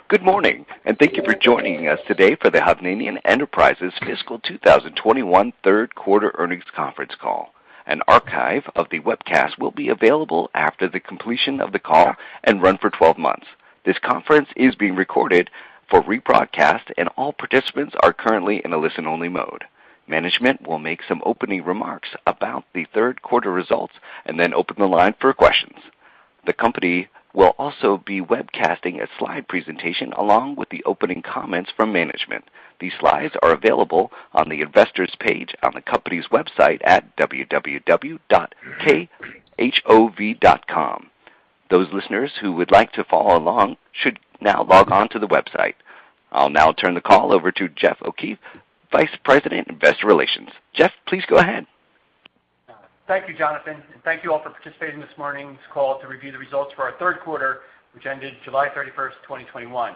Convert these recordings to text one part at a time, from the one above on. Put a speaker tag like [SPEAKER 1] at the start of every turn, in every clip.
[SPEAKER 1] Good morning, and thank you for joining us today for the Hovnanian Enterprises Fiscal 2021 Third Quarter Earnings Conference Call. An archive of the webcast will be available after the completion of the call and run for 12 months. This conference is being recorded for rebroadcast, and all participants are currently in a listen-only mode. Management will make some opening remarks about the third quarter results and then open the line for questions. The company will also be webcasting a slide presentation along with the opening comments from management. These slides are available on the investors page on the company's website at www.khov.com. Those listeners who would like to follow along should now log on to the website. I'll now turn the call over to Jeff O'Keefe, Vice President, Investor Relations. Jeff, please go ahead.
[SPEAKER 2] Thank you, Jonathan, and thank you all for participating in this morning's call to review the results for our third quarter, which ended July 31st, 2021.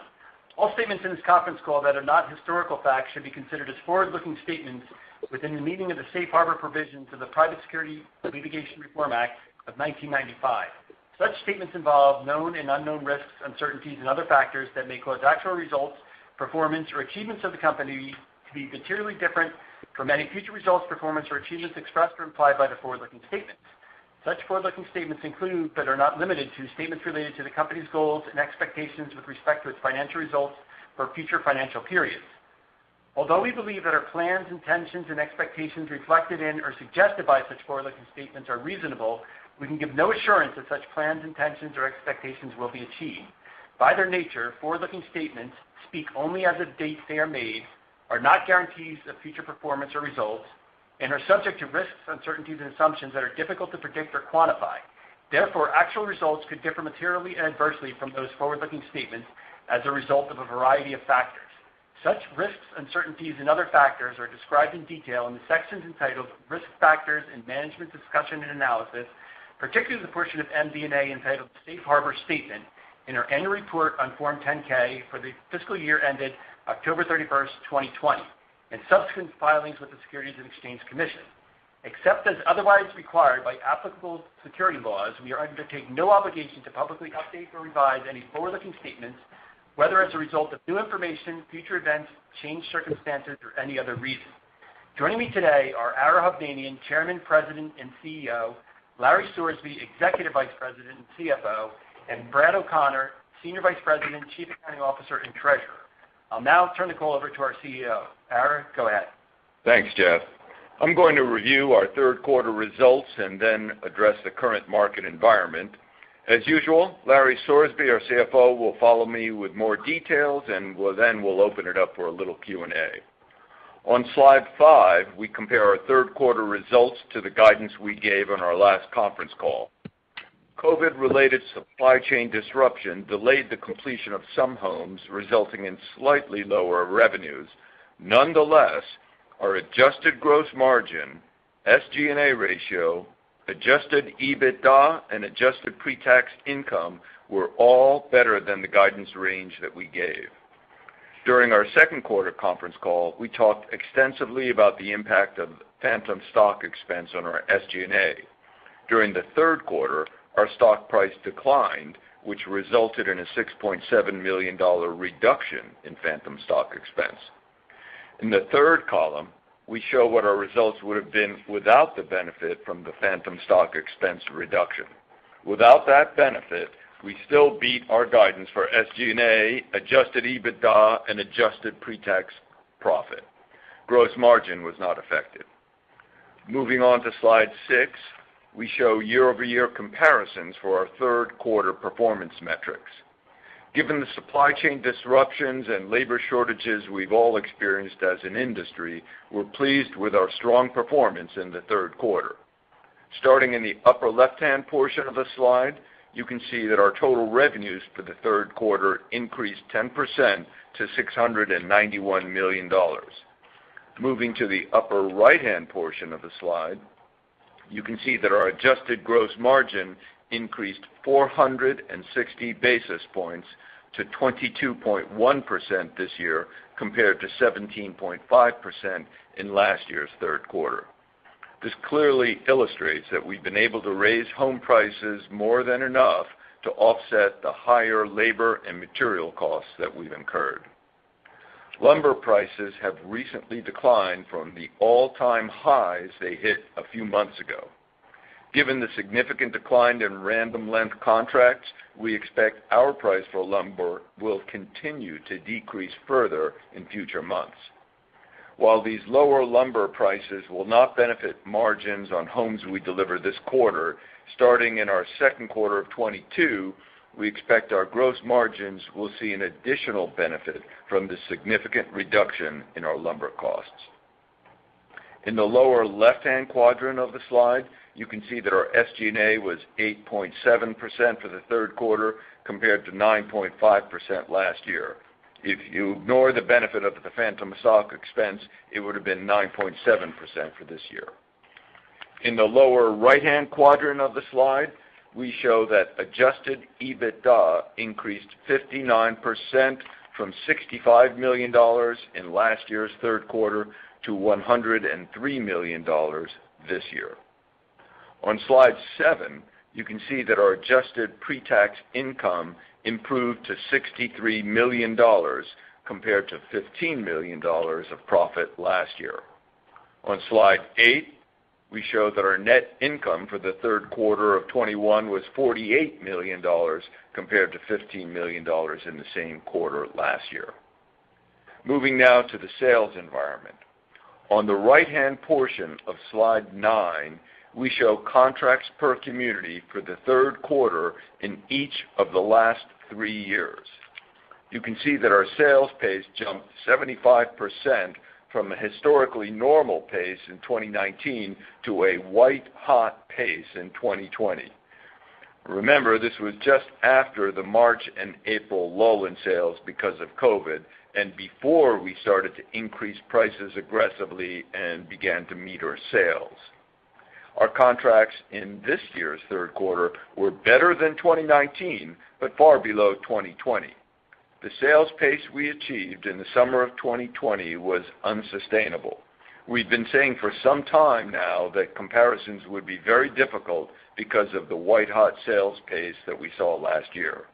[SPEAKER 2] All statements in this conference call that are not historical facts should be considered as forward-looking statements within the meaning of the safe harbor provisions of the Private Securities Litigation Reform Act of 1995. Such statements involve known and unknown risks, uncertainties, and other factors that may cause actual results, performance, or achievements of the company to be materially different from any future results, performance, or achievements expressed or implied by the forward-looking statements. Such forward-looking statements include, but are not limited to, statements related to the company's goals and expectations with respect to its financial results for future financial periods. Although we believe that our plans, intentions, and expectations reflected in or suggested by such forward-looking statements are reasonable, we can give no assurance that such plans, intentions, or expectations will be achieved. By their nature, forward-looking statements speak only as of dates they are made, are not guarantees of future performance or results, and are subject to risks, uncertainties, and assumptions that are difficult to predict or quantify. Therefore, actual results could differ materially and adversely from those forward-looking statements as a result of a variety of factors. Such risks, uncertainties, and other factors are described in detail in the sections entitled Risk Factors and Management Discussion and Analysis, particularly the portion of MD&A entitled Safe Harbor Statement in our annual report on Form 10-K for the fiscal year ended October 31st, 2020, and subsequent filings with the Securities and Exchange Commission. Except as otherwise required by applicable security laws, we are undertaking no obligation to publicly update or revise any forward-looking statements, whether as a result of new information, future events, changed circumstances, or any other reason. Joining me today are Ara Hovnanian, Chairman, President, and CEO, Larry Sorsby, Executive Vice President and CFO, and Brad O'Connor, Senior Vice President, Chief Accounting Officer, and Treasurer. I'll now turn the call over to our CEO. Ara, go ahead.
[SPEAKER 3] Thanks, Jeff. I'm going to review our third quarter results and then address the current market environment. As usual, Larry Sorsby, our CFO, will follow me with more details, and we'll open it up for a little Q&A. On slide 5, we compare our third quarter results to the guidance we gave on our last conference call. COVID-related supply chain disruption delayed the completion of some homes, resulting in slightly lower revenues. Nonetheless, our adjusted gross margin, SG&A ratio, adjusted EBITDA, and adjusted pre-tax income were all better than the guidance range that we gave. During our second quarter conference call, we talked extensively about the impact of phantom stock expense on our SG&A. During the third quarter, our stock price declined, which resulted in a $6.7 million reduction in phantom stock expense. In the third column, we show what our results would have been without the benefit from the phantom stock expense reduction. Without that benefit, we still beat our guidance for SG&A, adjusted EBITDA, and adjusted pre-tax profit. Gross margin was not affected. Moving on to slide 6, we show year-over-year comparisons for our third quarter performance metrics. Given the supply chain disruptions and labor shortages we've all experienced as an industry, we're pleased with our strong performance in the third quarter. Starting in the upper left-hand portion of the slide, you can see that our total revenues for the third quarter increased 10% to $691 million. Moving to the upper right-hand portion of the slide, you can see that our adjusted gross margin increased 460 basis points to 22.1% this year compared to 17.5% in last year's third quarter. This clearly illustrates that we've been able to raise home prices more than enough to offset the higher labor and material costs that we've incurred. Lumber prices have recently declined from the all-time highs they hit a few months ago. Given the significant decline in random length contracts, we expect our price for lumber will continue to decrease further in future months. While these lower lumber prices will not benefit margins on homes we deliver this quarter, starting in our second quarter of 22, we expect our gross margins will see an additional benefit from the significant reduction in our lumber costs. In the lower left-hand quadrant of the slide, you can see that our SG&A was 8.7% for the third quarter compared to 9.5% last year. If you ignore the benefit of the phantom stock expense, it would have been 9.7% for this year. In the lower right-hand quadrant of the slide, we show that adjusted EBITDA increased 59% from $65 million in last year's third quarter to $103 million this year. On slide 7, you can see that our adjusted pre-tax income improved to $63 million compared to $15 million of profit last year. On slide 8, we show that our net income for the third quarter of 21 was $48 million compared to $15 million in the same quarter last year. Moving now to the sales environment. On the right-hand portion of slide 9, we show contracts per community for the third quarter in each of the last 3 years. You can see that our sales pace jumped 75% from a historically normal pace in 2019 to a white-hot pace in 2020. Remember, this was just after the March and April lull in sales because of COVID and before we started to increase prices aggressively and began to meter sales. Our contracts in this year's third quarter were better than 2019, but far below 2020. The sales pace we achieved in the summer of 2020 was unsustainable. We've been saying for some time now that comparisons would be very difficult because of the white-hot sales pace that we saw last year.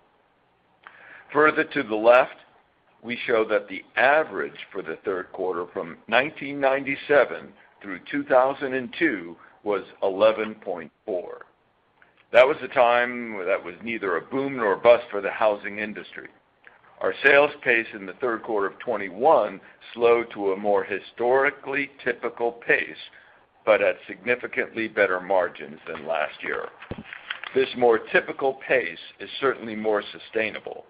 [SPEAKER 3] Further to the left, we show that the average for the third quarter from 1997 through 2002 was 11.4. That was a time that was neither a boom nor a bust for the housing industry. Our sales pace in the third quarter of 21 slowed to a more historically typical pace, but at significantly better margins than last year. This more typical pace is certainly more sustainable.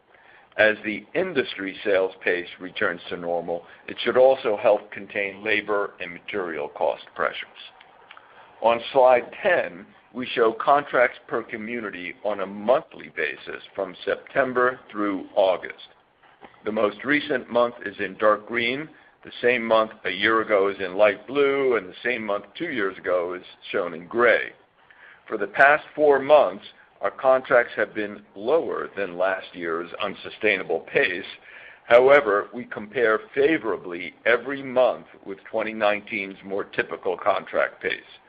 [SPEAKER 3] As the industry sales pace returns to normal, it should also help contain labor and material cost pressures. On slide 10, we show contracts per community on a monthly basis from September through August. The most recent month is in dark green, the same month a year ago is in light blue, and the same month 2 years ago is shown in gray. For the past 4 months, our contracts have been lower than last year's unsustainable pace. However, we compare favorably every month with 2019's more typical contract pace.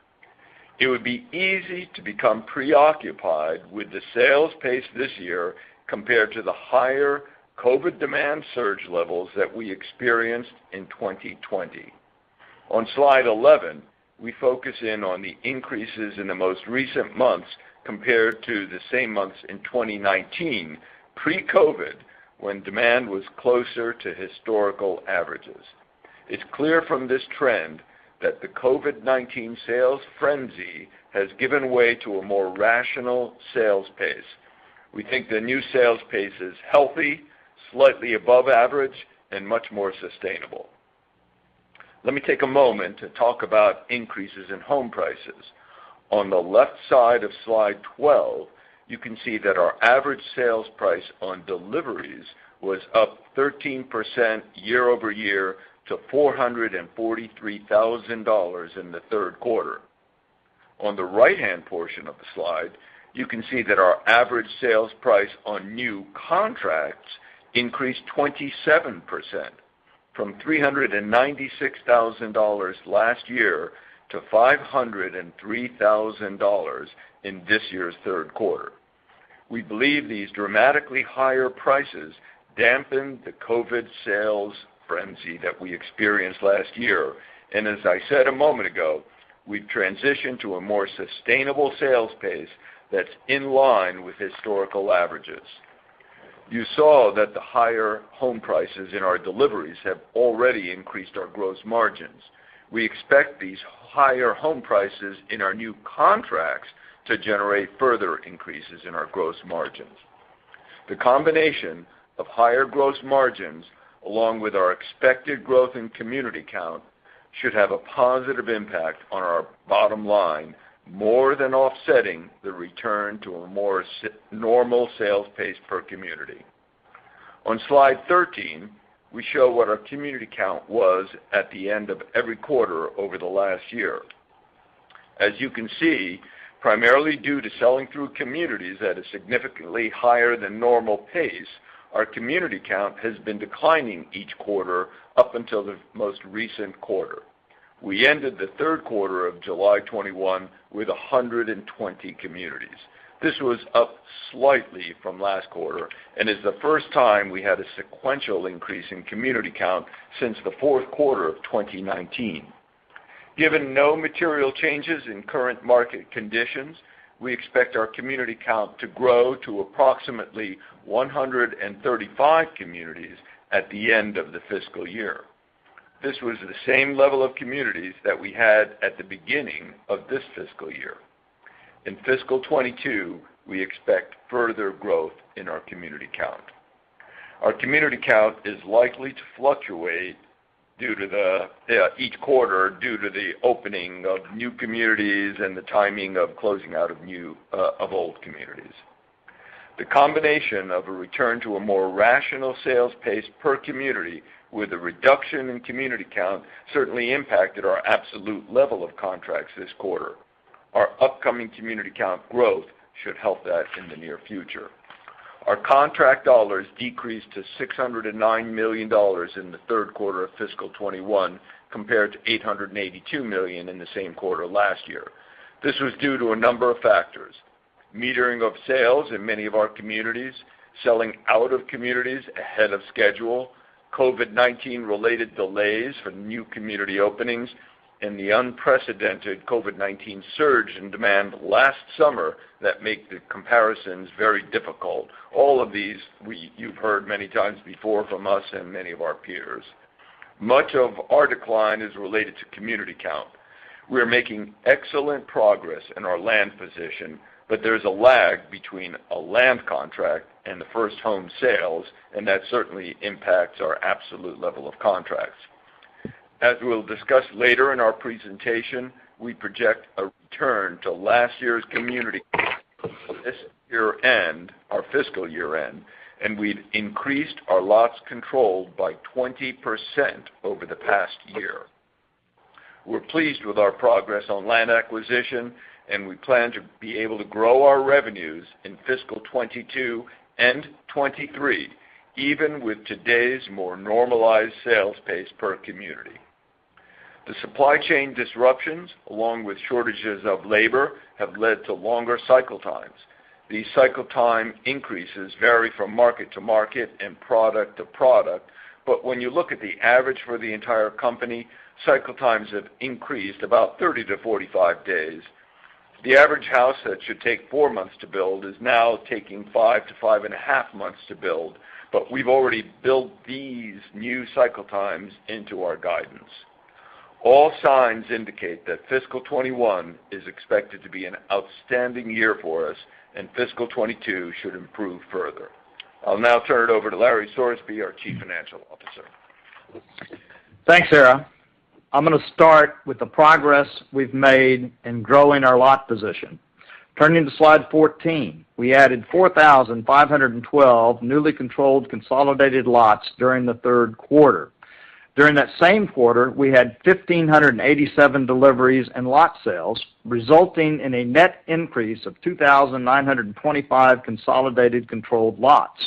[SPEAKER 3] It would be easy to become preoccupied with the sales pace this year compared to the higher COVID demand surge levels that we experienced in 2020. On slide 11, we focus in on the increases in the most recent months compared to the same months in 2019, pre-COVID, when demand was closer to historical averages. It's clear from this trend that the COVID-19 sales frenzy has given way to a more rational sales pace. We think the new sales pace is healthy, slightly above average, and much more sustainable. Let me take a moment to talk about increases in home prices. On the left side of slide 12, you can see that our average sales price on deliveries was up 13% year over year to $443,000 in the third quarter. On the right-hand portion of the slide, you can see that our average sales price on new contracts increased 27%, from $396,000 last year to $503,000 in this year's third quarter. We believe these dramatically higher prices dampened the COVID sales frenzy that we experienced last year. And as I said a moment ago, we've transitioned to a more sustainable sales pace that's in line with historical averages. You saw that the higher home prices in our deliveries have already increased our gross margins. We expect these higher home prices in our new contracts to generate further increases in our gross margins. The combination of higher gross margins along with our expected growth in community count should have a positive impact on our bottom line, more than offsetting the return to a more normal sales pace per community. On slide 13, we show what our community count was at the end of every quarter over the last year. As you can see, primarily due to selling through communities at a significantly higher than normal pace, our community count has been declining each quarter up until the most recent quarter. We ended the third quarter of July 21 with 120 communities. This was up slightly from last quarter and is the first time we had a sequential increase in community count since the fourth quarter of 2019. Given no material changes in current market conditions, we expect our community count to grow to approximately 135 communities at the end of the fiscal year. This was the same level of communities that we had at the beginning of this fiscal year. In fiscal 22, we expect further growth in our community count. Our community count is likely to fluctuate due to each quarter due to the opening of new communities and the timing of closing out of old communities. The combination of a return to a more rational sales pace per community with a reduction in community count certainly impacted our absolute level of contracts this quarter. Our upcoming community count growth should help that in the near future. Our contract dollars decreased to $609 million in the third quarter of fiscal 21 compared to $882 million in the same quarter last year. This was due to a number of factors: metering of sales in many of our communities, selling out of communities ahead of schedule, COVID-19 related delays for new community openings, and the unprecedented COVID-19 surge in demand last summer that make the comparisons very difficult. All of these you've heard many times before from us and many of our peers. Much of our decline is related to community count. We are making excellent progress in our land position, but there's a lag between a land contract and the first home sales, and that certainly impacts our absolute level of contracts. As we'll discuss later in our presentation, we project a return to last year's community this year end, our fiscal year end, and we've increased our lots controlled by 20% over the past year. We're pleased with our progress on land acquisition, and we plan to be able to grow our revenues in fiscal 22 and 23, even with today's more normalized sales pace per community. The supply chain disruptions, along with shortages of labor, have led to longer cycle times. These cycle time increases vary from market to market and product to product, but when you look at the average for the entire company, cycle times have increased about 30 to 45 days. The average house that should take 4 months to build is now taking 5 to 5.5 months to build, but we've already built these new cycle times into our guidance. All signs indicate that fiscal 21 is expected to be an outstanding year for us, and fiscal 22 should improve further. I'll now turn it over to Larry Sorsby, our Chief Financial Officer.
[SPEAKER 4] Thanks, Sarah. I'm going to start with the progress we've made in growing our lot position. Turning to slide 14, we added 4,512 newly controlled consolidated lots during the third quarter. During that same quarter, we had 1,587 deliveries and lot sales, resulting in a net increase of 2,925 consolidated controlled lots.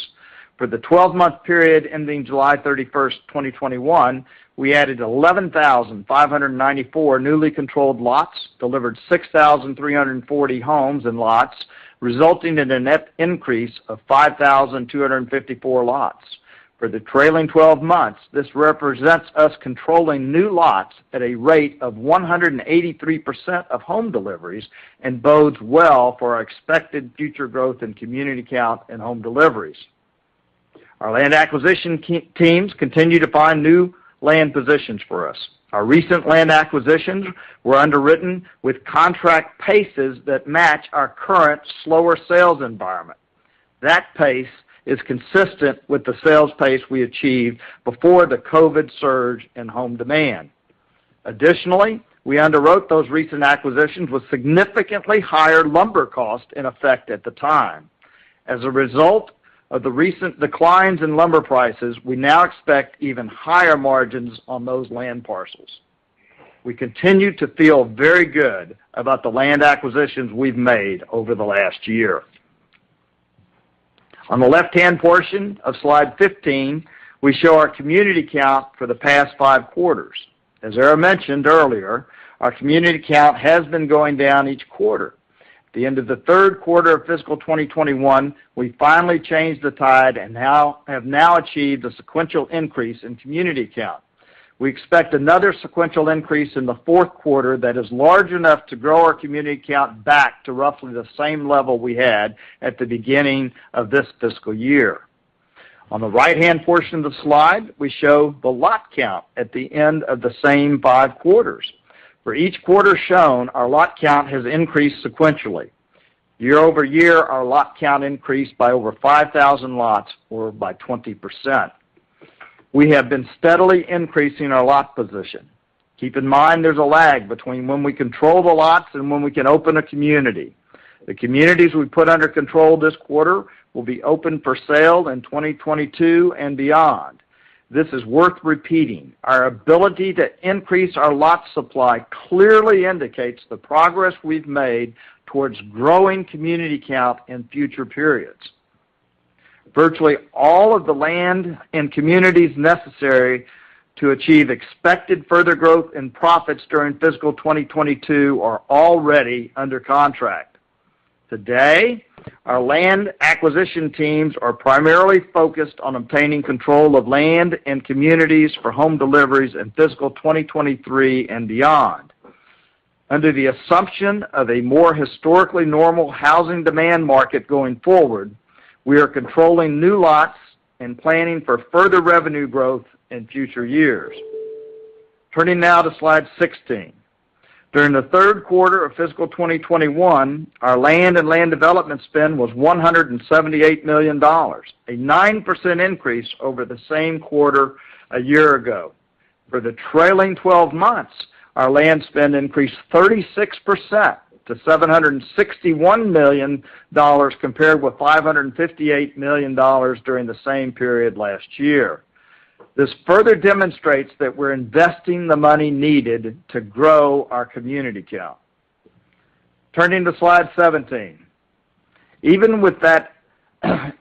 [SPEAKER 4] For the 12-month period ending July 31st, 2021, we added 11,594 newly controlled lots, delivered 6,340 homes and lots, resulting in a net increase of 5,254 lots. For the trailing 12 months, this represents us controlling new lots at a rate of 183% of home deliveries and bodes well for our expected future growth in community count and home deliveries. Our land acquisition teams continue to find new land positions for us. Our recent land acquisitions were underwritten with contract paces that match our current slower sales environment. That pace is consistent with the sales pace we achieved before the COVID surge in home demand. Additionally, we underwrote those recent acquisitions with significantly higher lumber costs in effect at the time. As a result of the recent declines in lumber prices, we now expect even higher margins on those land parcels. We continue to feel very good about the land acquisitions we've made over the last year. On the left-hand portion of slide 15, we show our community count for the past 5 quarters. As Era mentioned earlier, our community count has been going down each quarter. At the end of the third quarter of fiscal 2021, we finally changed the tide and have now achieved a sequential increase in community count. We expect another sequential increase in the fourth quarter that is large enough to grow our community count back to roughly the same level we had at the beginning of this fiscal year. On the right-hand portion of the slide, we show the lot count at the end of the same 5 quarters. For each quarter shown, our lot count has increased sequentially. Year over year, our lot count increased by over 5,000 lots, or by 20%. We have been steadily increasing our lot position. Keep in mind there's a lag between when we control the lots and when we can open a community. The communities we put under control this quarter will be open for sale in 2022 and beyond. This is worth repeating. Our ability to increase our lot supply clearly indicates the progress we've made towards growing community count in future periods. Virtually all of the land and communities necessary to achieve expected further growth in profits during fiscal 2022 are already under contract. Today, our land acquisition teams are primarily focused on obtaining control of land and communities for home deliveries in fiscal 2023 and beyond. Under the assumption of a more historically normal housing demand market going forward, we are controlling new lots and planning for further revenue growth in future years. Turning now to slide 16. During the third quarter of fiscal 2021, our land and land development spend was $178 million, a 9% increase over the same quarter a year ago. For the trailing 12 months, our land spend increased 36% to $761 million compared with $558 million during the same period last year. This further demonstrates that we're investing the money needed to grow our community count. Turning to slide 17. Even with that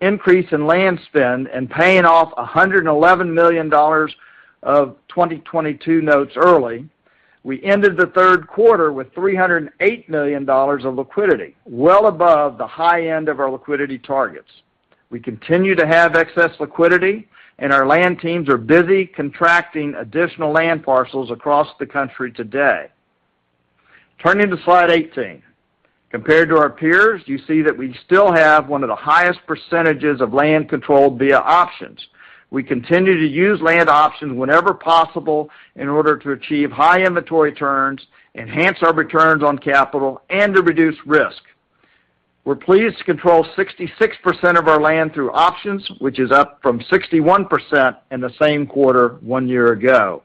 [SPEAKER 4] increase in land spend and paying off $111 million of 2022 notes early, we ended the third quarter with $308 million of liquidity, well above the high end of our liquidity targets. We continue to have excess liquidity, and our land teams are busy contracting additional land parcels across the country today. Turning to slide 18. Compared to our peers, you see that we still have one of the highest percentages of land controlled via options. We continue to use land options whenever possible in order to achieve high inventory turns, enhance our returns on capital, and to reduce risk. We're pleased to control 66% of our land through options, which is up from 61% in the same quarter 1 year ago.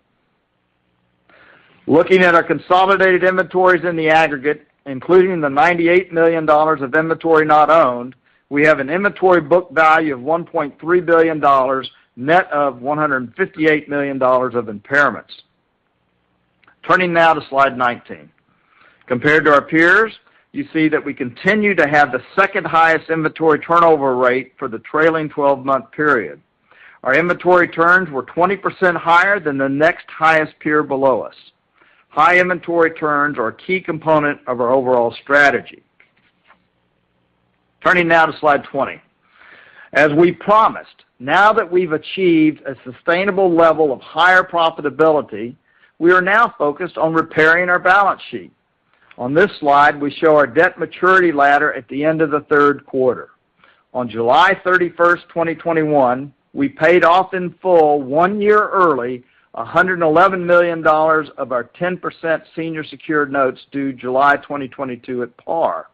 [SPEAKER 4] Looking at our consolidated inventories in the aggregate, including the $98 million of inventory not owned, we have an inventory book value of $1.3 billion, net of $158 million of impairments. Turning now to slide 19. Compared to our peers, you see that we continue to have the second highest inventory turnover rate for the trailing 12-month period. Our inventory turns were 20% higher than the next highest peer below us. High inventory turns are a key component of our overall strategy. Turning now to slide 20. As we promised, now that we've achieved a sustainable level of higher profitability, we are now focused on repairing our balance sheet. On this slide, we show our debt maturity ladder at the end of the third quarter. On July 31st, 2021, we paid off in full 1 year early $111 million of our 10% senior secured notes due July 2022 at par.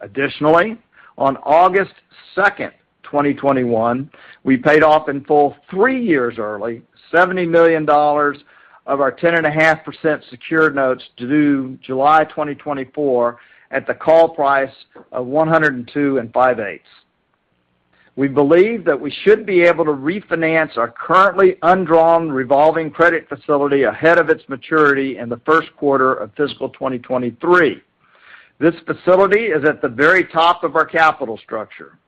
[SPEAKER 4] Additionally, on August 2nd, 2021, we paid off in full 3 years early $70 million of our 10.5% secured notes due July 2024 at the call price of 102 5/8. We believe that we should be able to refinance our currently undrawn revolving credit facility ahead of its maturity in the first quarter of fiscal 2023. This facility is at the very top of our capital structure.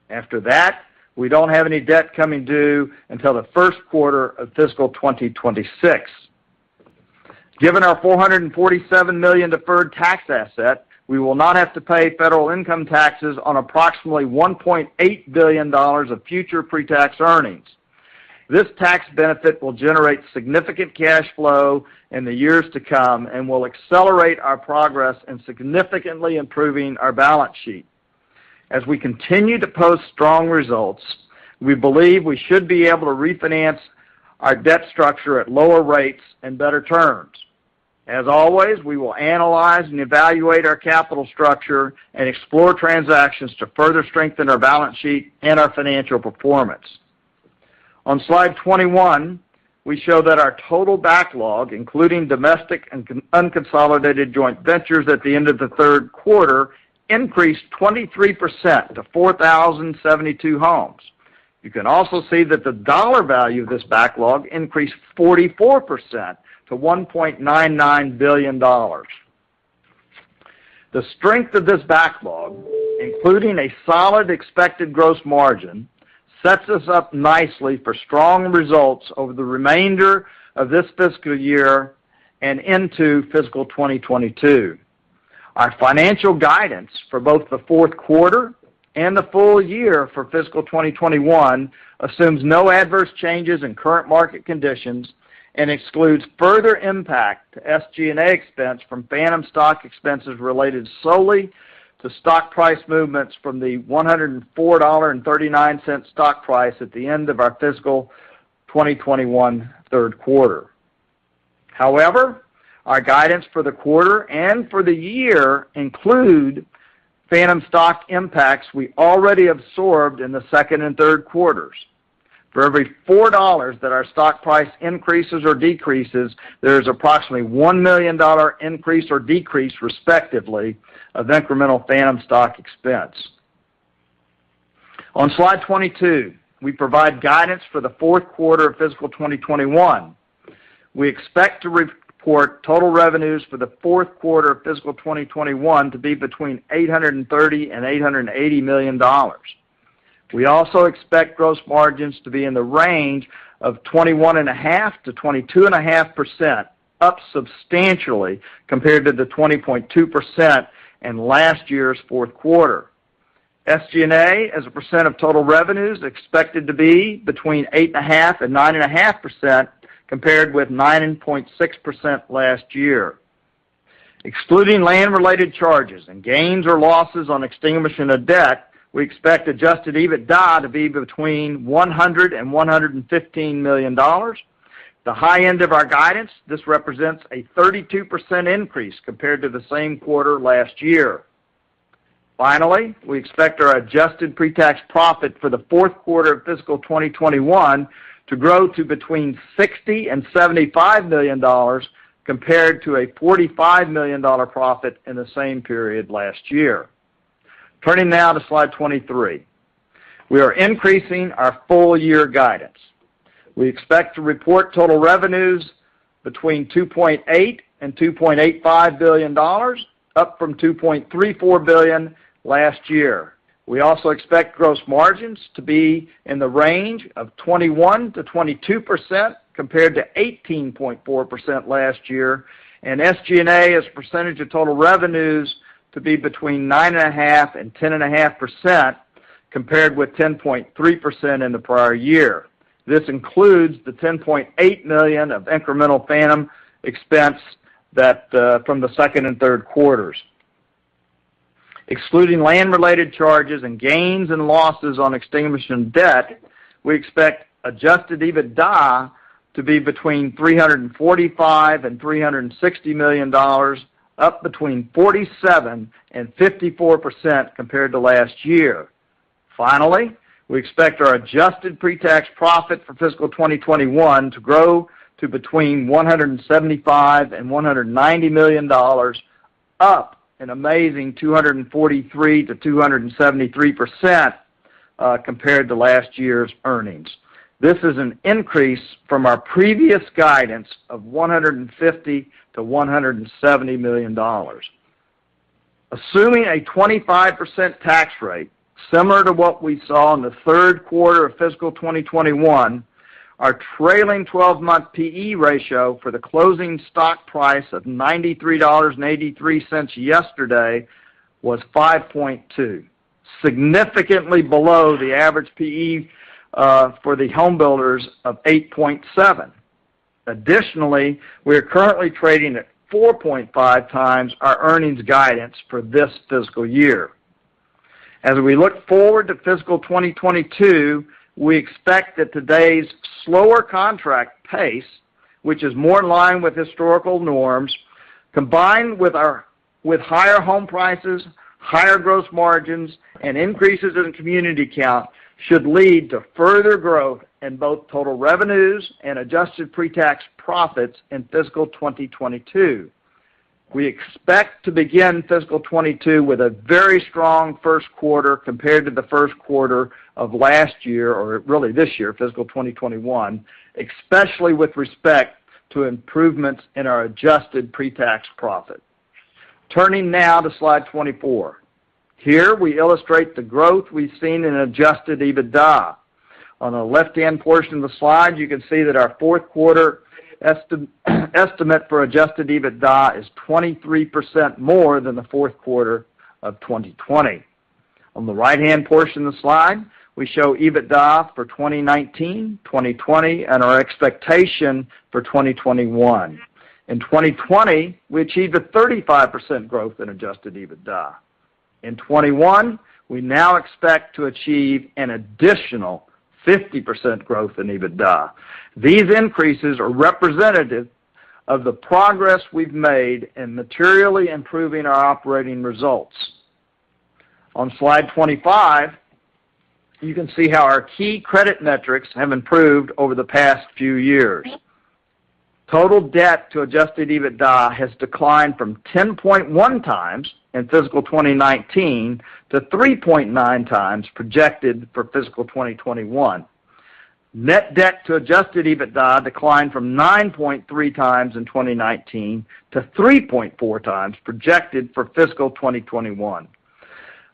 [SPEAKER 4] After that, we don't have any debt coming due until the first quarter of fiscal 2026. Given our $447 million deferred tax asset, we will not have to pay federal income taxes on approximately $1.8 billion of future pre-tax earnings. This tax benefit will generate significant cash flow in the years to come and will accelerate our progress in significantly improving our balance sheet. As we continue to post strong results, we believe we should be able to refinance our debt structure at lower rates and better terms. As always, we will analyze and evaluate our capital structure and explore transactions to further strengthen our balance sheet and our financial performance. On slide 21, we show that our total backlog, including domestic and unconsolidated joint ventures at the end of the third quarter, increased 23% to 4,072 homes. You can also see that the dollar value of this backlog increased 44% to $1.99 billion. The strength of this backlog, including a solid expected gross margin, sets us up nicely for strong results over the remainder of this fiscal year and into fiscal 2022. Our financial guidance for both the fourth quarter and the full year for fiscal 2021 assumes no adverse changes in current market conditions and excludes further impact to SG&A expense from phantom stock expenses related solely to stock price movements from the $104.39 stock price at the end of our fiscal 2021 third quarter. However, our guidance for the quarter and for the year include phantom stock impacts we already absorbed in the second and third quarters. For every $4 that our stock price increases or decreases, there is approximately $1 million increase or decrease, respectively, of incremental phantom stock expense. On slide 22, we provide guidance for the fourth quarter of fiscal 2021. We expect to report total revenues for the fourth quarter of fiscal 2021 to be between $830 and $880 million. We also expect gross margins to be in the range of 21.5% to 22.5%, up substantially compared to the 20.2% in last year's fourth quarter. SG&A as a percent of total revenues expected to be between 8.5% and 9.5%, compared with 9.6% last year. Excluding land-related charges and gains or losses on extinguishment of debt, we expect adjusted EBITDA to be between $100 and $115 million. The high end of our guidance, this represents a 32% increase compared to the same quarter last year. Finally, we expect our adjusted pre-tax profit for the fourth quarter of fiscal 2021 to grow to between $60 and $75 million compared to a $45 million profit in the same period last year. Turning now to slide 23. We are increasing our full-year guidance. We expect to report total revenues between $2.8 and $2.85 billion, up from $2.34 billion last year. We also expect gross margins to be in the range of 21 to 22% compared to 18.4% last year, and SG&A as a percentage of total revenues to to be between 9.5% and 10.5%, compared with 10.3% in the prior year. This includes the $10.8 million of incremental phantom expense that from the second and third quarters. Excluding land-related charges and gains and losses on extinguishing debt, we expect adjusted EBITDA to be between $345 and $360 million, up between 47 and 54% compared to last year. Finally, we expect our adjusted pre-tax profit for fiscal 2021 to grow to between $175 and $190 million, up an amazing 243 to 273% compared to last year's earnings. This is an increase from our previous guidance of $150 to $170 million. Assuming a 25% tax rate, similar to what we saw in the third quarter of fiscal 2021, our trailing 12-month P/E ratio for the closing stock price of $93.83 yesterday was 5.2, significantly below the average P/E for the home builders of 8.7. Additionally, we are currently trading at 4.5 times our earnings guidance for this fiscal year. As we look forward to fiscal 2022, we expect that today's slower contract pace, which is more in line with historical norms, combined with higher home prices, higher gross margins, and increases in community count, should lead to further growth in both total revenues and adjusted pre-tax profits in fiscal 2022. We expect to begin fiscal 22 with a very strong first quarter compared to the first quarter of last year, or really this year, fiscal 2021, especially with respect to improvements in our adjusted pre-tax profit. Turning now to slide 24. Here we illustrate the growth we've seen in adjusted EBITDA. On the left-hand portion of the slide, you can see that our fourth quarter estimate for adjusted EBITDA is 23% more than the fourth quarter of 2020. On the right-hand portion of the slide, we show EBITDA for 2019, 2020, and our expectation for 2021. In 2020, we achieved a 35% growth in adjusted EBITDA. In 21, we now expect to achieve an additional 50% growth in EBITDA. These increases are representative of the progress we've made in materially improving our operating results. On slide 25, you can see how our key credit metrics have improved over the past few years. Total debt to adjusted EBITDA has declined from 10.1 times in fiscal 2019 to 3.9 times projected for fiscal 2021. Net debt to adjusted EBITDA declined from 9.3 times in 2019 to 3.4 times projected for fiscal 2021.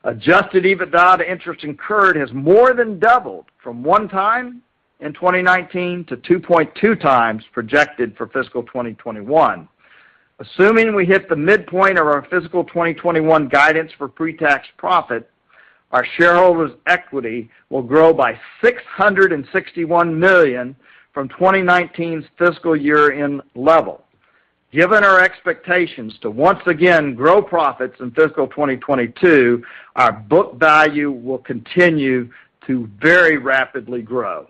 [SPEAKER 4] Adjusted EBITDA to interest incurred has more than doubled from 1 time in 2019 to 2.2 times projected for fiscal 2021. Assuming we hit the midpoint of our fiscal 2021 guidance for pre-tax profit, our shareholders' equity will grow by $661 million from 2019's fiscal year-end level. Given our expectations to once again grow profits in fiscal 2022, our book value will continue to very rapidly grow.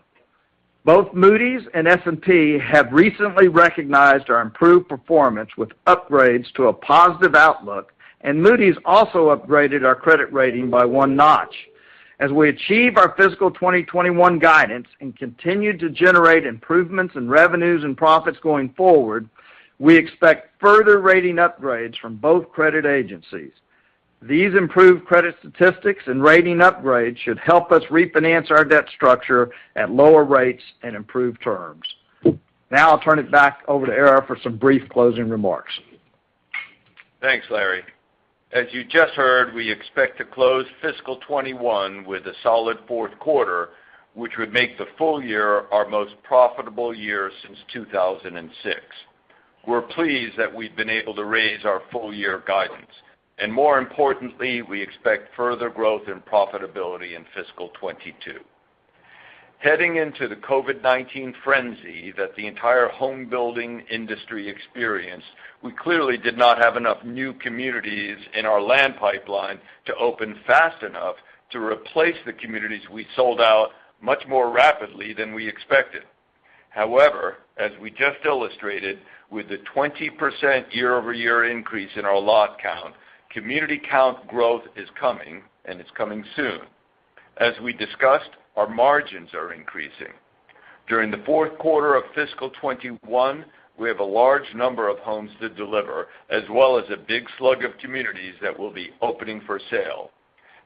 [SPEAKER 4] Both Moody's and S&P have recently recognized our improved performance with upgrades to a positive outlook, and Moody's also upgraded our credit rating by 1 notch. As we achieve our fiscal 2021 guidance and continue to generate improvements in revenues and profits going forward, we expect further rating upgrades from both credit agencies. These improved credit statistics and rating upgrades should help us refinance our debt structure at lower rates and improved terms. Now I'll turn it back over to Ara for some brief closing remarks.
[SPEAKER 3] Thanks, Larry. As you just heard, we expect to close fiscal 21 with a solid fourth quarter, which would make the full year our most profitable year since 2006. We're pleased that we've been able to raise our full year guidance. And more importantly, we expect further growth in profitability in fiscal 22. Heading into the COVID-19 frenzy that the entire home building industry experienced, we clearly did not have enough new communities in our land pipeline to open fast enough to replace the communities we sold out much more rapidly than we expected. However, as we just illustrated, with the 20% year-over-year increase in our lot count, community count growth is coming, and it's coming soon. As we discussed, our margins are increasing. During the fourth quarter of fiscal 21, we have a large number of homes to deliver, as well as a big slug of communities that will be opening for sale.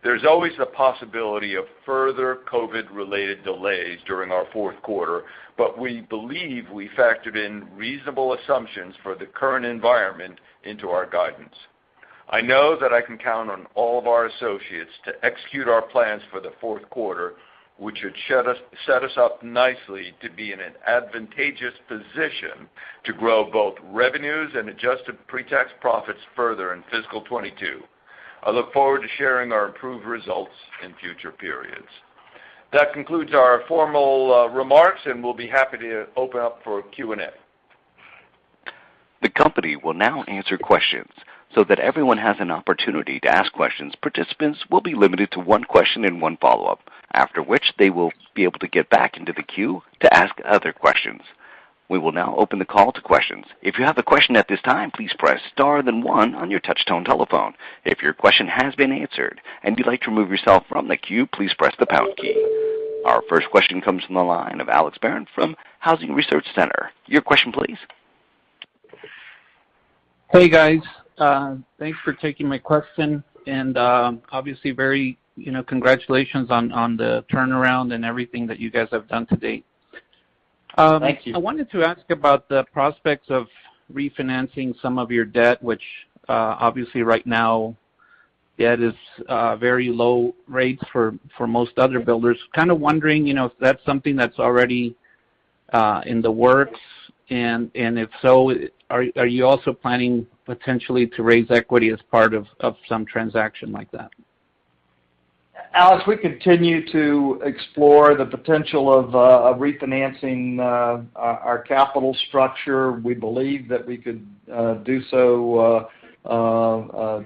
[SPEAKER 3] There's always the possibility of further COVID-related delays during our fourth quarter, but we believe we factored in reasonable assumptions for the current environment into our guidance. I know that I can count on all of our associates to execute our plans for the fourth quarter, which should set us up nicely to be in an advantageous position to grow both revenues and adjusted pre-tax profits further in fiscal 22. I look forward to sharing our improved results in future periods. That concludes our formal remarks, and we'll be happy to open up for Q&A.
[SPEAKER 1] The company will now answer questions. So that everyone has an opportunity to ask questions, participants will be limited to one question and one follow-up, after which they will be able to get back into the queue to ask other questions. We will now open the call to questions. If you have a question at this time, please press star then one on your touch-tone telephone. If your question has been answered and you'd like to remove yourself from the queue, please press the pound key. Our first question comes from the line of Alex Barron from Housing Research Center. Your question, please.
[SPEAKER 5] Hey, guys. Thanks for taking my question, and obviously very, congratulations on the turnaround and everything that you guys have done to date.
[SPEAKER 4] Thank you.
[SPEAKER 5] I wanted to ask about the prospects of refinancing some of your debt, which obviously right now debt is very low rates for most other builders. Kind of wondering, if that's something that's already in the works, and if so, are you also planning potentially to raise equity as part of some transaction like that?
[SPEAKER 4] Alex, we continue to explore the potential of refinancing our capital structure. We believe that we could do so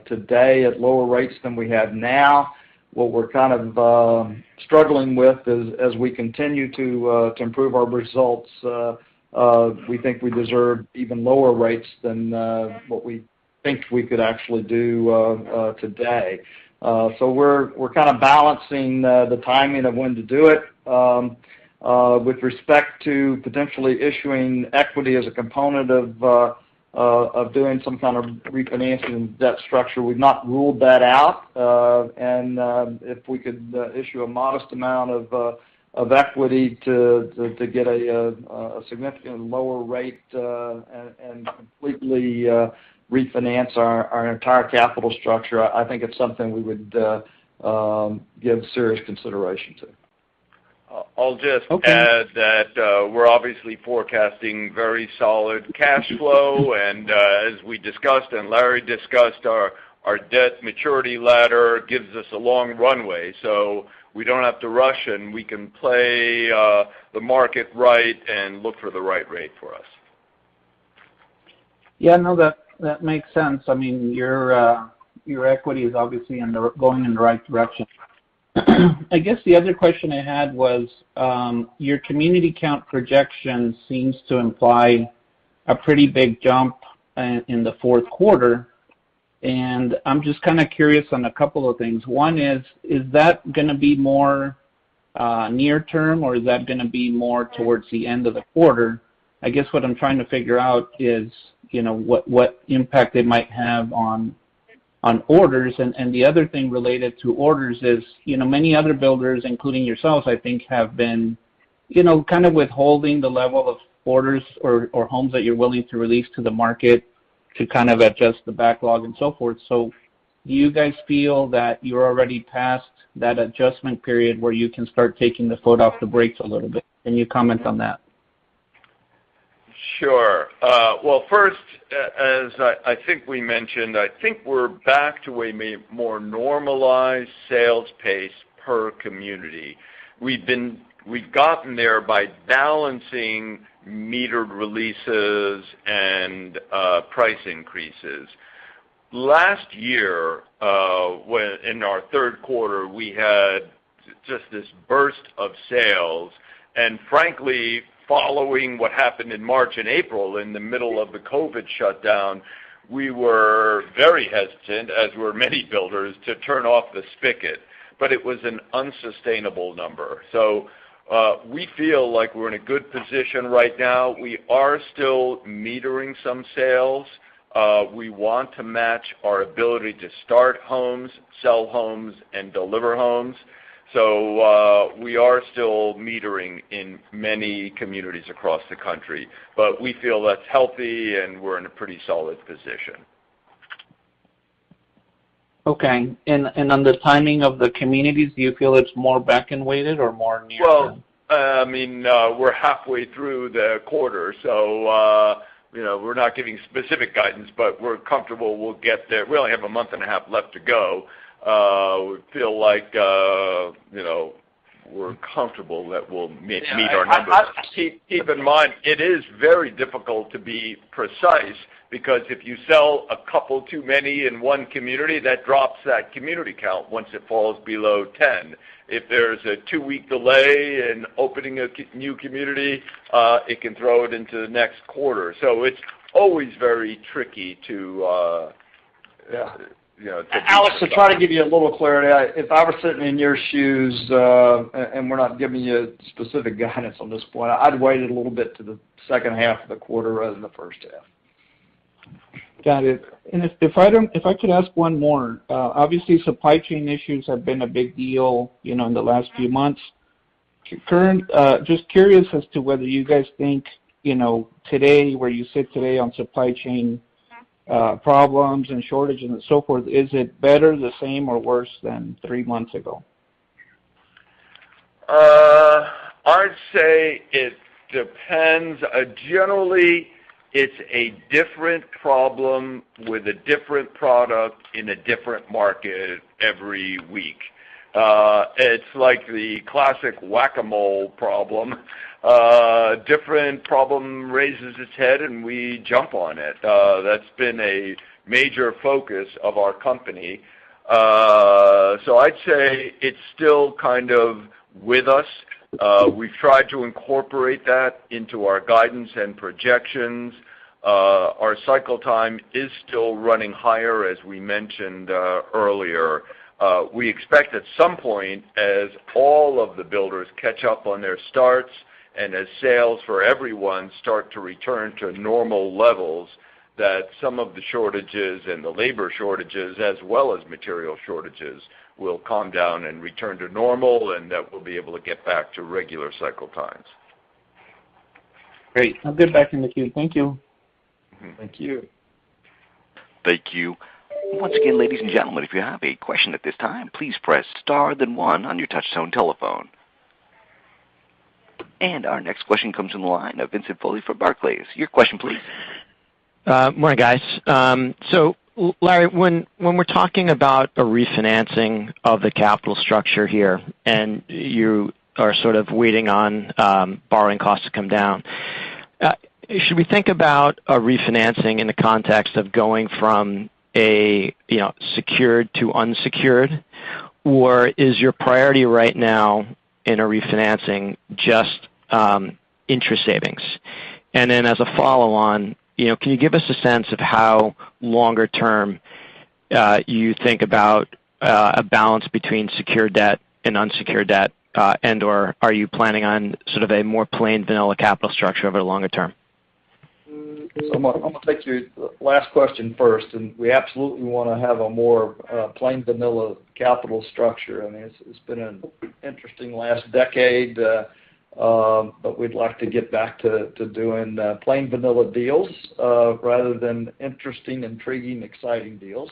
[SPEAKER 4] today at lower rates than we have now. What we're kind of struggling with is, as we continue to improve our results, we think we deserve even lower rates than what we think we could actually do today. So we're kind of balancing the timing of when to do it. With respect to potentially issuing equity as a component of doing some kind of refinancing debt structure, we've not ruled that out. And if we could issue a modest amount of equity to get a significantly lower rate and completely refinance our entire capital structure, I think it's something we would give serious consideration to.
[SPEAKER 3] I'll just add that we're obviously forecasting very solid cash flow, and as we discussed and Larry discussed, our debt maturity ladder gives us a long runway, so we don't have to rush, and we can play the market right and look for the right rate for us.
[SPEAKER 5] Yeah, no, that makes sense. I mean, your equity is obviously going in the right direction. I guess the other question I had was your community count projection seems to imply a pretty big jump in the fourth quarter, and I'm just kind of curious on a couple of things. One is that going to be more near term, or is that going to be more towards the end of the quarter? I guess what I'm trying to figure out is, what impact it might have on orders. And the other thing related to orders is, many other builders, including yourselves, I think, have been, kind of withholding the level of orders or homes that you're willing to release to the market to kind of adjust the backlog and so forth. So do you guys feel that you're already past that adjustment period where you can start taking the foot off the brakes a little bit? Can you comment on that?
[SPEAKER 3] Sure. Well, first, as I think we mentioned, I think we're back to a more normalized sales pace per community. We've gotten there by balancing metered releases and price increases. Last year, when in our third quarter, we had just this burst of sales, and frankly, following what happened in March and April in the middle of the COVID shutdown, we were very hesitant, as were many builders, to turn off the spigot. But it was an unsustainable number. So we feel like we're in a good position right now. We are still metering some sales. We want to match our ability to start homes, sell homes, and deliver homes. So we are still metering in many communities across the country, but we feel that's healthy and we're in a pretty solid position.
[SPEAKER 5] Okay, and on the timing of the communities, do you feel it's more back-end weighted or more near?
[SPEAKER 3] Well, I mean, we're halfway through the quarter, so we're not giving specific guidance, but we're comfortable we'll get there. We only have a month and a half left to go. We feel like, we're comfortable that we'll meet our numbers. Keep in mind, it is very difficult to be precise because if you sell a couple too many in one community, that drops that community count once it falls below 10. If there's a 2-week delay in opening a new community, it can throw it into the next quarter. So it's always very tricky to
[SPEAKER 4] Alex, to try to give you a little clarity, if I were sitting in your shoes, and we're not giving you specific guidance on this point, I'd wait it a little bit to the second half of the quarter rather than the first half.
[SPEAKER 5] Got it. And if I could ask one more, obviously supply chain issues have been a big deal, in the last few months. Just curious as to whether you guys think, today, where you sit today on supply chain problems and shortages and so forth, is it better, the same, or worse than 3 months ago?
[SPEAKER 3] I'd say it depends. Generally, it's a different problem with a different product in a different market every week. It's like the classic whack-a-mole problem. Different problem raises its head and we jump on it. That's been a major focus of our company. So I'd say it's still kind of with us. We've tried to incorporate that into our guidance and projections. Our cycle time is still running higher, as we mentioned earlier. We expect at some point, as all of the builders catch up on their starts and as sales for everyone start to return to normal levels, that some of the shortages and the labor shortages as well as material shortages will calm down and return to normal, and that we'll be able to get back to regular cycle times.
[SPEAKER 5] Great. I'll get back in the queue. Thank you.
[SPEAKER 4] Thank you.
[SPEAKER 1] Thank you. Once again, ladies and gentlemen, if you have a question at this time, please press star then 1 on your touch-tone telephone. And our next question comes from the line of Vincent Foley from Barclays. Your question, please.
[SPEAKER 6] Morning, guys. So, Larry, when we're talking about a refinancing of the capital structure here, and you are sort of waiting on borrowing costs to come down, should we think about a refinancing in the context of going from a secured to unsecured, or is your priority right now in a refinancing just interest savings? And then as a follow-on, can you give us a sense of how longer term you think about a balance between secured debt and unsecured debt, and or are you planning on sort of a more plain vanilla capital structure over the longer term?
[SPEAKER 4] So I'm going to take your last question first, and we absolutely want to have a more plain vanilla capital structure. I mean, it's been an interesting last decade, but we'd like to get back to doing plain vanilla deals rather than interesting, intriguing, exciting deals.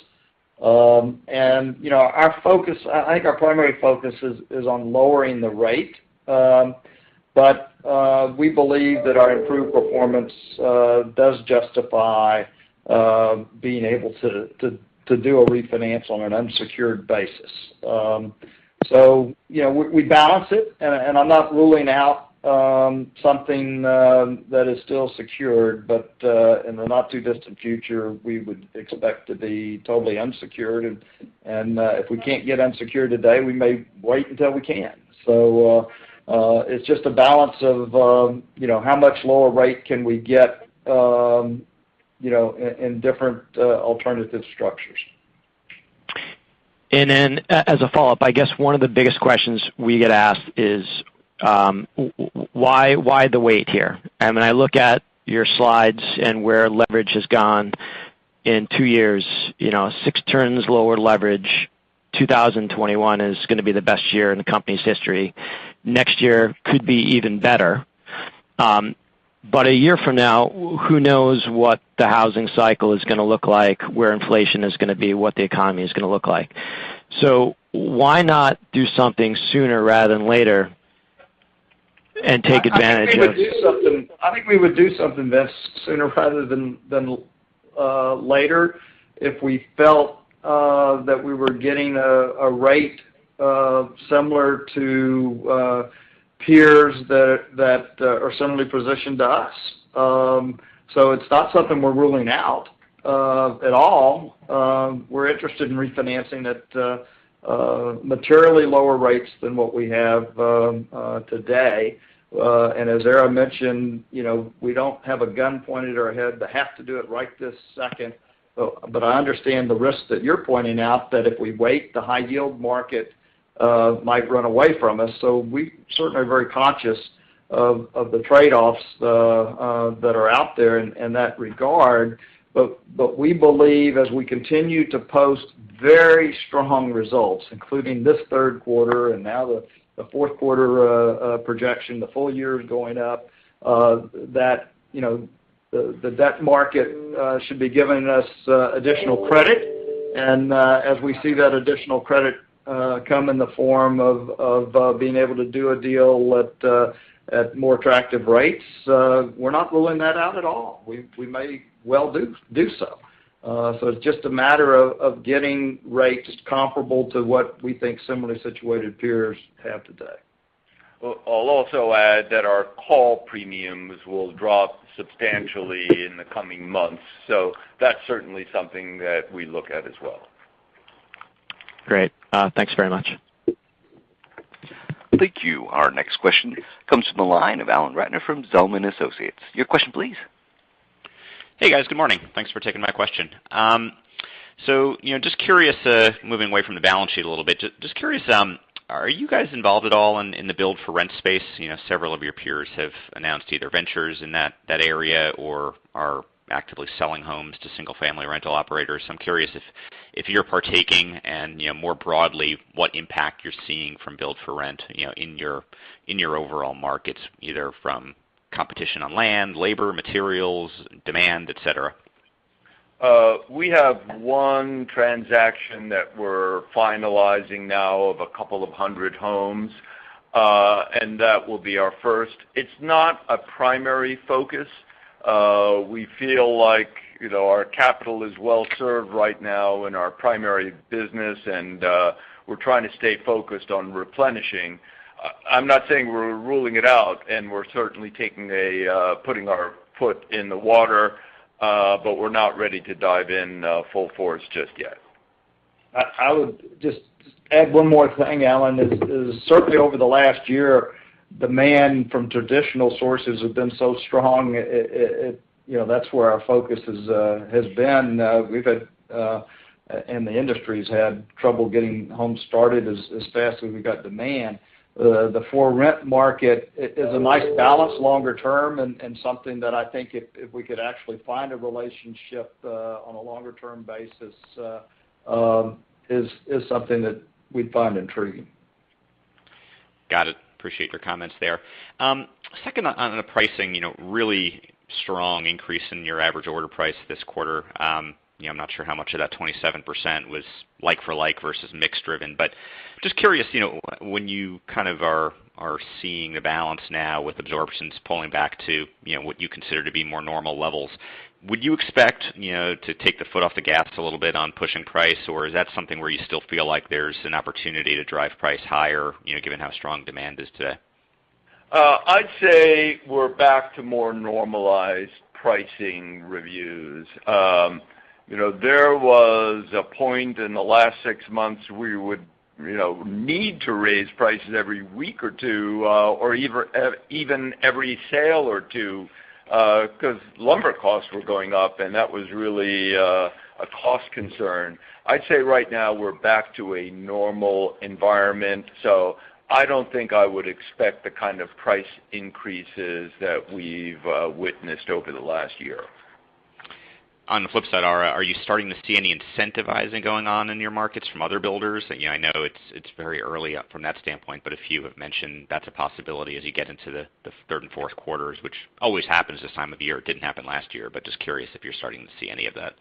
[SPEAKER 4] And our focus, I think our primary focus is on lowering the rate, but we believe that our improved performance does justify being able to do a refinance on an unsecured basis. So, we balance it, and I'm not ruling out something that is still secured, but in the not too distant future, we would expect to be totally unsecured, and if we can't get unsecured today, we may wait until we can. So it's just a balance of how much lower rate can we get in different alternative structures.
[SPEAKER 6] And then as a follow-up, I guess one of the biggest questions we get asked is why the wait here? I mean, I look at your slides and where leverage has gone in 2 years, 6 turns lower leverage. 2021 is going to be the best year in the company's history. Next year could be even better. But a year from now, who knows what the housing cycle is going to look like, where inflation is going to be, what the economy is going to look like. So why not do something sooner rather than later and take advantage of?
[SPEAKER 4] I think we would do something that's sooner rather than later if we felt that we were getting a rate similar to peers that are similarly positioned to us. So it's not something we're ruling out at all. We're interested in refinancing at materially lower rates than what we have today. And as Era mentioned, we don't have a gun pointed at our head to have to do it right this second. But I understand the risk that you're pointing out, that if we wait, the high yield market might run away from us. So we certainly are very conscious of the trade-offs that are out there in that regard. But we believe as we continue to post very strong results, including this third quarter and now the fourth quarter projection, the full year is going up, that the debt market should be giving us additional credit. And as we see that additional credit come in the form of being able to do a deal at more attractive rates, we're not ruling that out at all. We may well do so. So it's just a matter of getting rates comparable to what we think similarly situated peers have today.
[SPEAKER 3] Well, I'll also add that our call premiums will drop substantially in the coming months. So that's certainly something that we look at as well.
[SPEAKER 6] Great. Thanks very much.
[SPEAKER 1] Thank you. Our next question comes from the line of Alan Ratner from Zelman & Associates. Your question, please.
[SPEAKER 7] Hey, guys. Good morning. Thanks for taking my question. So, just curious, moving away from the balance sheet a little bit, just curious, are you guys involved at all in the build for rent space? Several of your peers have announced either ventures in that area or are actively selling homes to single-family rental operators. So I'm curious if you're partaking, and more broadly, what impact you're seeing from build for rent, in your overall markets, either from competition on land, labor, materials, demand, et cetera.
[SPEAKER 3] We have one transaction that we're finalizing now of a couple of hundred homes, and that will be our first. It's not a primary focus. We feel like our capital is well served right now in our primary business, and we're trying to stay focused on replenishing. I'm not saying we're ruling it out, and we're certainly putting our foot in the water, but we're not ready to dive in full force just yet.
[SPEAKER 4] I would just add one more thing, Alan, is certainly over the last year, demand from traditional sources has been so strong. That's where our focus has been. We've had, and the industry's had trouble getting homes started as fast as we got demand. The for rent market is a nice balance longer term, and something that I think if we could actually find a relationship on a longer term basis is something that we'd find intriguing.
[SPEAKER 7] Got it. Appreciate your comments there. Second, on the pricing, really strong increase in your average order price this quarter. I'm not sure how much of that 27% was like for like versus mix driven, but just curious, when you kind of are are seeing the balance now with absorptions pulling back to what you consider to be more normal levels. Would you expect to take the foot off the gas a little bit on pushing price, or is that something where you still feel like there's an opportunity to drive price higher, given how strong demand is today?
[SPEAKER 3] I'd say we're back to more normalized pricing reviews. There was a point in the last 6 months we would need to raise prices every week or two, or even every sale or two, because lumber costs were going up, and that was really a cost concern. I'd say right now we're back to a normal environment, so I don't think I would expect the kind of price increases that we've witnessed over the last year.
[SPEAKER 7] On the flip side, are you starting to see any incentivizing going on in your markets from other builders? I know it's very early up from that standpoint, but a few have mentioned that's a possibility as you get into the third and fourth quarters, which always happens this time of year. It didn't happen last year, but just curious if you're starting to see any of that.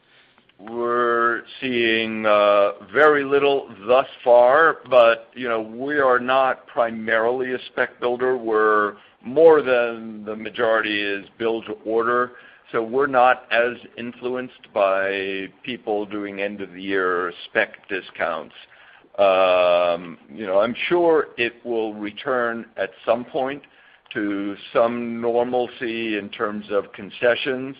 [SPEAKER 3] We're seeing very little thus far, but we are not primarily a spec builder. We're more than the majority is build to order. So we're not as influenced by people doing end-of-the-year spec discounts. I'm sure it will return at some point to some normalcy in terms of concessions,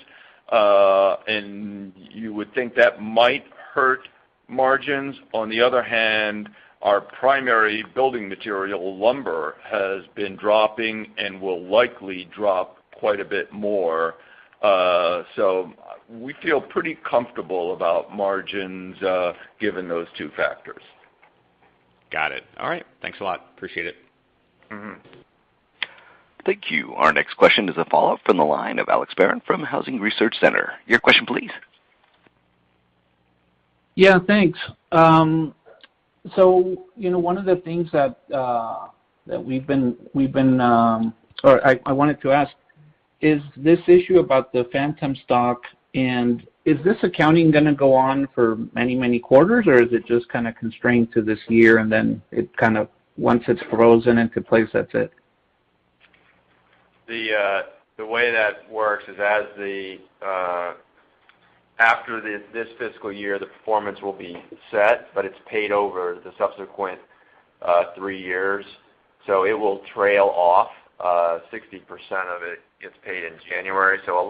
[SPEAKER 3] and you would think that might hurt margins. On the other hand, our primary building material, lumber, has been dropping and will likely drop quite a bit more. So we feel pretty comfortable about margins given those two factors.
[SPEAKER 7] Got it. All right. Thanks a lot. Appreciate it.
[SPEAKER 3] Mm-hmm.
[SPEAKER 1] Thank you. Our next question is a follow-up from the line of Alex Barron from Housing Research Center. Your question, please.
[SPEAKER 5] Yeah, thanks. So one of the things that I wanted to ask is this issue about the phantom stock, and is this accounting going to go on for many, many quarters, or is it just kind of constrained to this year, and then it kind of, once it's frozen into place, that's it?
[SPEAKER 8] The way that works is after this fiscal year, the performance will be set, but it's paid over the subsequent 3 years. So it will trail off. 60% of it gets paid in January. So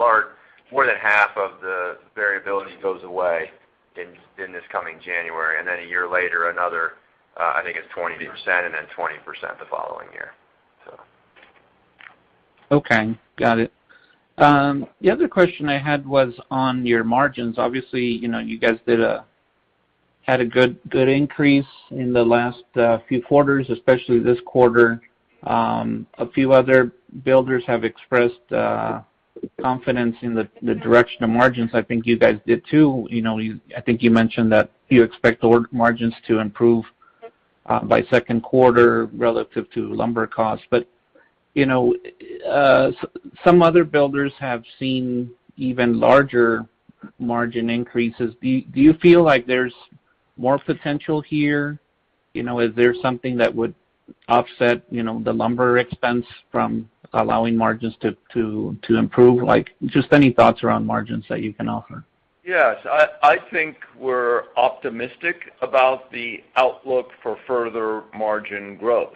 [SPEAKER 8] more than half of the variability goes away in this coming January, and then a year later, another, I think it's 20%, and then 20% the following year. So.
[SPEAKER 5] Okay, got it. The other question I had was on your margins. Obviously, you guys had a good increase in the last few quarters, especially this quarter. A few other builders have expressed confidence in the direction of margins. I think you guys did too. I think you mentioned that you expect the margins to improve by second quarter relative to lumber costs. But some other builders have seen even larger margin increases. Do you feel like there's more potential here? Is there something that would offset, the lumber expense from allowing margins to improve? Like, just any thoughts around margins that you can offer?
[SPEAKER 3] Yes, I think we're optimistic about the outlook for further margin growth.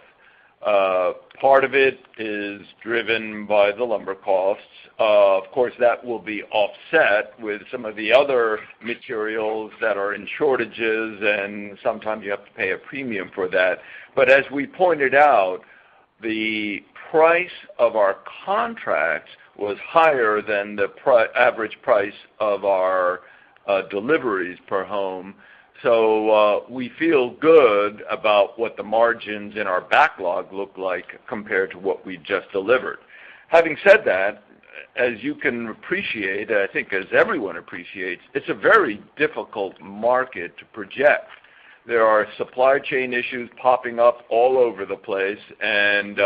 [SPEAKER 3] Part of it is driven by the lumber costs. Of course, that will be offset with some of the other materials that are in shortages, and sometimes you have to pay a premium for that. But as we pointed out, the price of our contracts was higher than the average price of our deliveries per home. So we feel good about what the margins in our backlog look like compared to what we just delivered. Having said that, as you can appreciate, I think as everyone appreciates, it's a very difficult market to project. There are supply chain issues popping up all over the place, and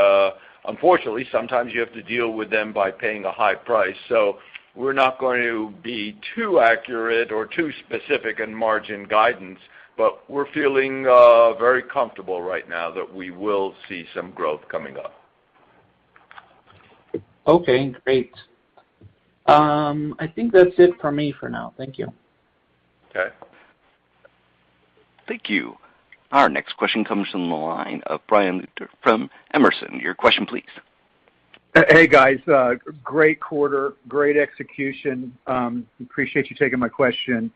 [SPEAKER 3] unfortunately, sometimes you have to deal with them by paying a high price. So we're not going to be too accurate or too specific in margin guidance, but we're feeling very comfortable right now that we will see some growth coming up.
[SPEAKER 5] Okay, great. I think that's it for me for now. Thank you.
[SPEAKER 3] Okay.
[SPEAKER 1] Thank you. Our next question comes from the line of Brian Luther from Emerson. Your question, please.
[SPEAKER 9] Hey, guys. Great quarter, great execution. Appreciate you taking my question.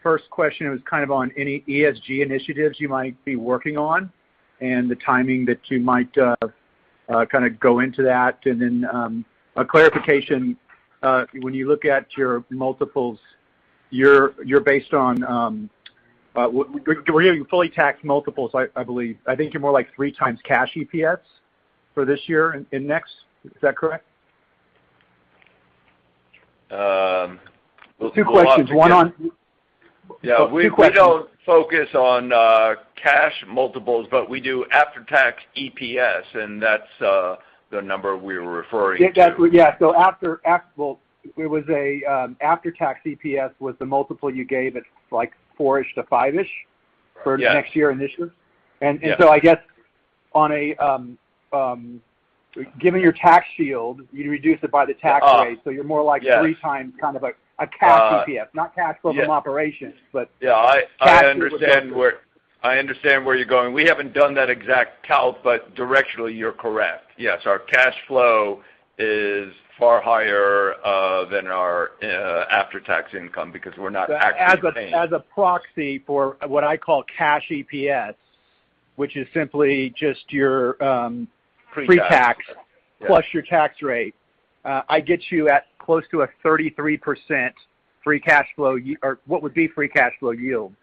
[SPEAKER 9] First question was kind of on any ESG initiatives you might be working on and the timing that you might kind of go into that. And then a clarification, when you look at your multiples, you're based on, we're giving fully taxed multiples, I believe. I think you're more like 3 times cash EPS for this year and next. Is that correct? Two questions. One on...
[SPEAKER 3] Yeah, we don't focus on cash multiples, but we do after-tax EPS, and that's the number we were referring to.
[SPEAKER 9] Yeah, so it was a after-tax EPS was the multiple you gave at like 4-ish to 5-ish for next year and this year. And so I guess on a given your tax shield, you reduce it by the tax rate, so you're more like 3 times kind of a cash EPS, not cash flow from operations, but
[SPEAKER 3] I understand where you're going. We haven't done that exact calc, but directionally you're correct. Yes, our cash flow is far higher than our after-tax income because we're not actually paying.
[SPEAKER 9] As a proxy for what I call cash EPS, which is simply just your pre-tax plus your tax rate, I get you at close to a 33% free cash flow, or what would be free cash flow yield.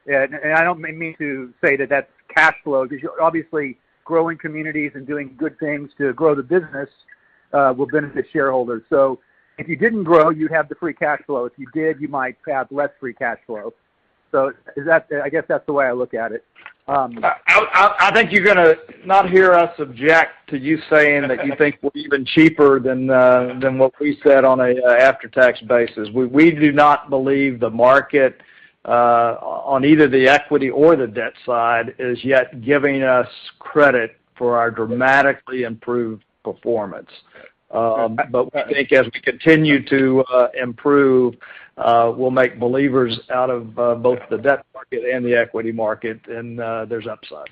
[SPEAKER 9] And I don't mean to say that that's cash flow, because you're obviously growing communities and doing good things to grow the business will benefit shareholders. So if you didn't grow, you'd have the free cash flow. If you did, you might have less free cash flow. So I guess that's the way I look at it.
[SPEAKER 4] I think you're going to not hear us object to you saying that you think we're even cheaper than what we said on a after-tax basis. We do not believe the market on either the equity or the debt side is yet giving us credit for our dramatically improved performance. But we think as we continue to improve, we'll make believers out of both the debt market and the equity market, and there's upside.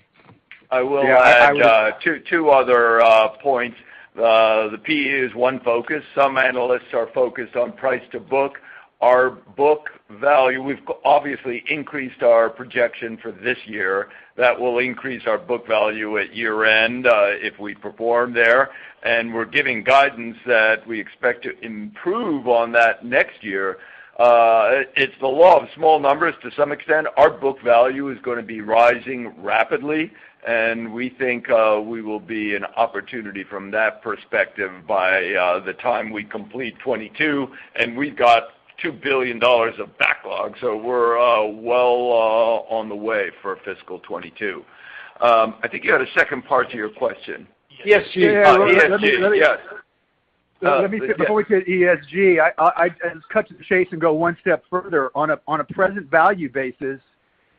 [SPEAKER 3] I will add two other points. The PE is one focus. Some analysts are focused on price to book. Our book value, we've obviously increased our projection for this year. That will increase our book value at year end if we perform there. And we're giving guidance that we expect to improve on that next year. It's the law of small numbers to some extent. Our book value is going to be rising rapidly, and we think we will be an opportunity from that perspective by the time we complete 22, and we've got $2 billion of backlog, so we're well on the way for fiscal 22. I think you had a second part to your question.
[SPEAKER 4] Yes,
[SPEAKER 3] ESG, yes.
[SPEAKER 9] Let me before we get ESG, I just cut to the chase and go one step further. On a present value basis,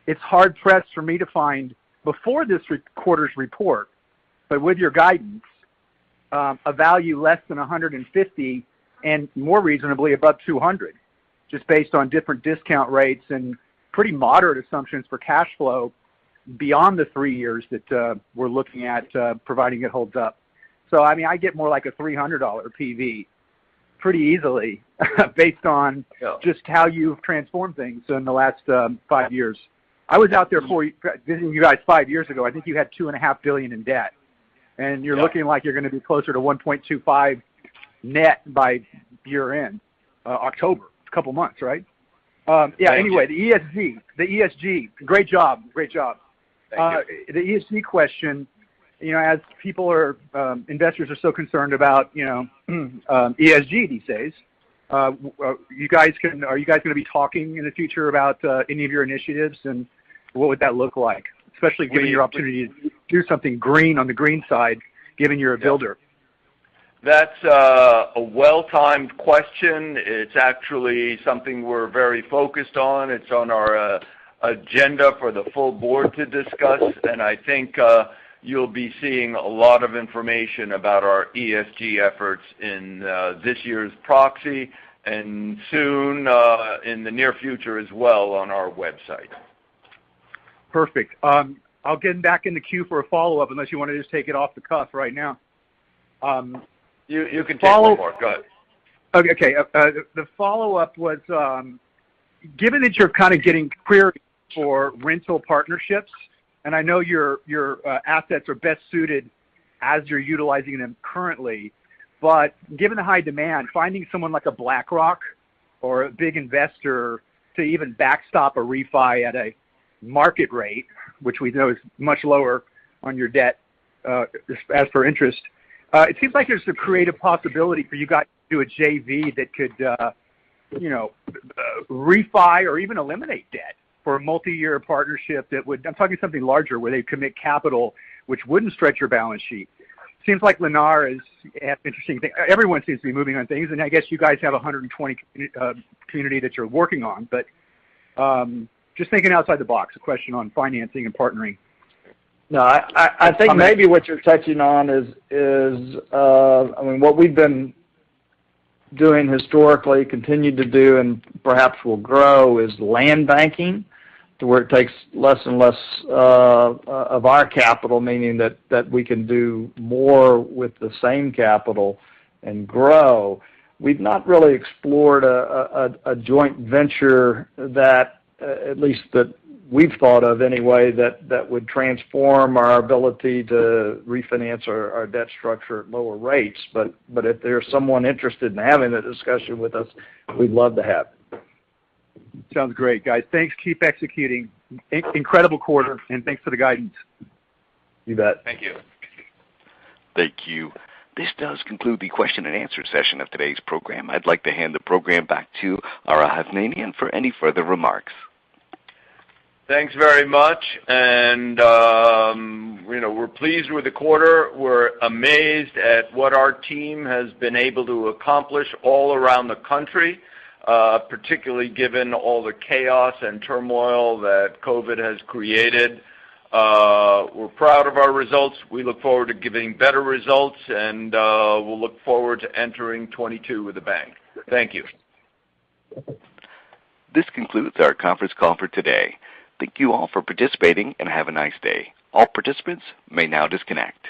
[SPEAKER 9] it's hard pressed for me to find before this quarter's report, but with your guidance, a value less than 150 and more reasonably above 200, just based on different discount rates and pretty moderate assumptions for cash flow beyond the 3 years that we're looking at, providing it holds up. So, I mean, I get more like a $300 PV pretty easily based on just how you've transformed things in the last 5 years. I was out there visiting you guys 5 years ago. I think you had $2.5 billion in debt, and you're looking like you're going to be closer to 1.25 net by year end, October, a couple months, right? Anyway, the ESG, great job. The ESG question, as people are, investors are so concerned about, ESG these days. Are you guys going to be talking in the future about any of your initiatives, and what would that look like, especially given your opportunity to do something green on the green side, given you're a builder?
[SPEAKER 3] That's a well-timed question. It's actually something we're very focused on. It's on our agenda for the full board to discuss, and I think you'll be seeing a lot of information about our ESG efforts in this year's proxy and soon in the near future as well on our website.
[SPEAKER 9] Perfect. I'll get back in the queue for a follow-up unless you want to just take it off the cuff right now.
[SPEAKER 3] You can take one more. Go ahead.
[SPEAKER 9] Okay. The follow-up was, given that you're kind of getting queries for rental partnerships, and I know your assets are best suited as you're utilizing them currently, but given the high demand, finding someone like a BlackRock or a big investor to even backstop a refi at a market rate, which we know is much lower on your debt as per interest, it seems like there's a creative possibility for you guys to do a JV that could, refi or even eliminate debt for a multi-year partnership that would, I'm talking something larger where they commit capital which wouldn't stretch your balance sheet. Seems like Lennar is an interesting thing. Everyone seems to be moving on things, and I guess you guys have 120 community that you're working on, but just thinking outside the box, a question on financing and partnering.
[SPEAKER 4] No, I think maybe what you're touching on is what we've been doing historically, continue to do, and perhaps will grow, is land banking, to where it takes less and less of our capital, meaning that we can do more with the same capital and grow. We've not really explored a joint venture that, at least that we've thought of anyway, that would transform our ability to refinance our debt structure at lower rates. But if there's someone interested in having a discussion with us, we'd love to have it.
[SPEAKER 9] Sounds great, guys. Thanks. Keep executing. Incredible quarter, and thanks for the guidance.
[SPEAKER 4] You bet.
[SPEAKER 3] Thank you.
[SPEAKER 1] Thank you. This does conclude the question and answer session of today's program. I'd like to hand the program back to our Hovnanian for any further remarks.
[SPEAKER 3] Thanks very much, and we're pleased with the quarter. We're amazed at what our team has been able to accomplish all around the country, particularly given all the chaos and turmoil that COVID has created. We're proud of our results. We look forward to giving better results, and we'll look forward to entering 22 with a bang. Thank you.
[SPEAKER 1] This concludes our conference call for today. Thank you all for participating, and have a nice day. All participants may now disconnect.